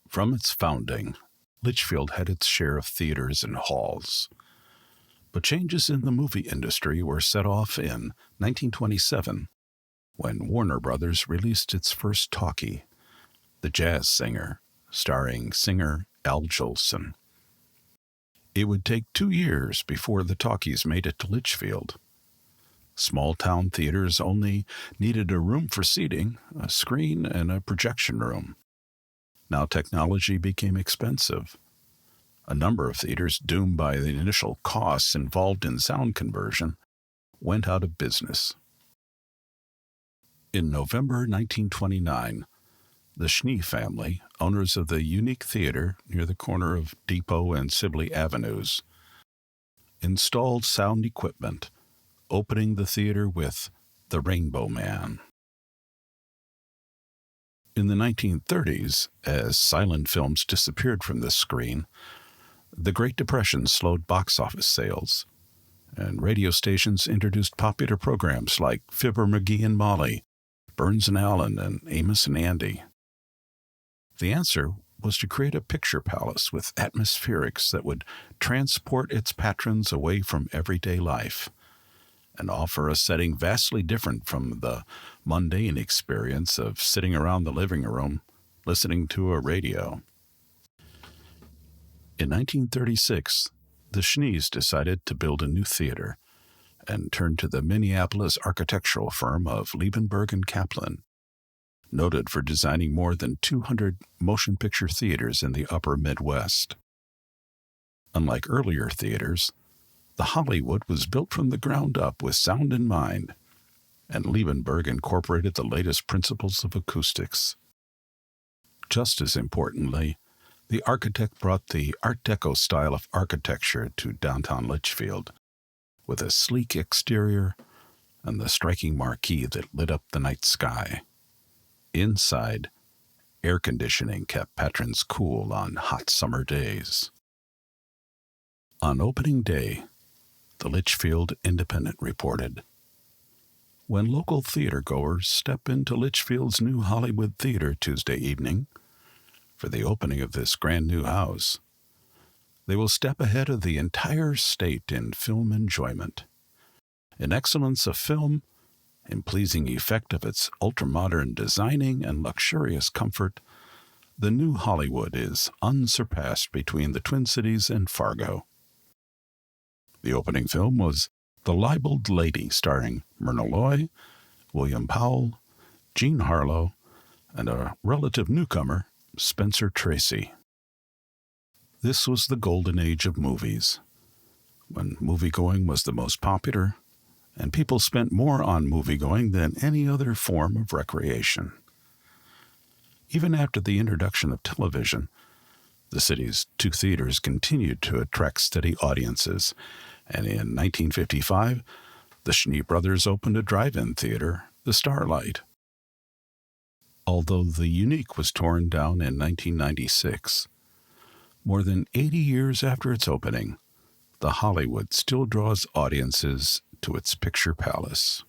From its founding, Litchfield had its share of theaters and halls. But changes in the movie industry were set off in 1927 when Warner Brothers released its first talkie, The Jazz Singer, starring singer Al Jolson. It would take 2 years before the talkies made it to Litchfield. Small-town theaters only needed a room for seating, a screen, and a projection room. Now technology became expensive. A number of theaters, doomed by the initial costs involved in sound conversion, went out of business. In November 1929, the Schnee family, owners of the unique theater near the corner of Depot and Sibley Avenues, installed sound equipment, opening the theater with The Rainbow Man. In the 1930s, as silent films disappeared from the screen, the Great Depression slowed box office sales, and radio stations introduced popular programs like Fibber McGee and Molly, Burns and Allen, and Amos and Andy. The answer was to create a picture palace with atmospherics that would transport its patrons away from everyday life and offer a setting vastly different from the mundane experience of sitting around the living room listening to a radio. In 1936, the Schnees decided to build a new theater and turned to the Minneapolis architectural firm of Liebenberg and Kaplan, noted for designing more than 200 motion picture theaters in the upper Midwest. Unlike earlier theaters, the Hollywood was built from the ground up with sound in mind, and Liebenberg incorporated the latest principles of acoustics. Just as importantly, the architect brought the Art Deco style of architecture to downtown Litchfield, with a sleek exterior and the striking marquee that lit up the night sky. Inside, air conditioning kept patrons cool on hot summer days. On opening day, the Litchfield Independent reported, "When local theatergoers step into Litchfield's new Hollywood Theater Tuesday evening for the opening of this grand new house, they will step ahead of the entire state in film enjoyment. In excellence of film, in pleasing effect of its ultra-modern designing and luxurious comfort, the new Hollywood is unsurpassed between the Twin Cities and Fargo." The opening film was The Libeled Lady, starring Myrna Loy, William Powell, Jean Harlow, and a relative newcomer, Spencer Tracy. This was the golden age of movies, when moviegoing was the most popular, and people spent more on moviegoing than any other form of recreation. Even after the introduction of television, the city's 2 theaters continued to attract steady audiences, and in 1955, the Schnee brothers opened a drive-in theater, the Starlight. Although the Unique was torn down in 1996, more than 80 years after its opening, the Hollywood still draws audiences to its picture palace.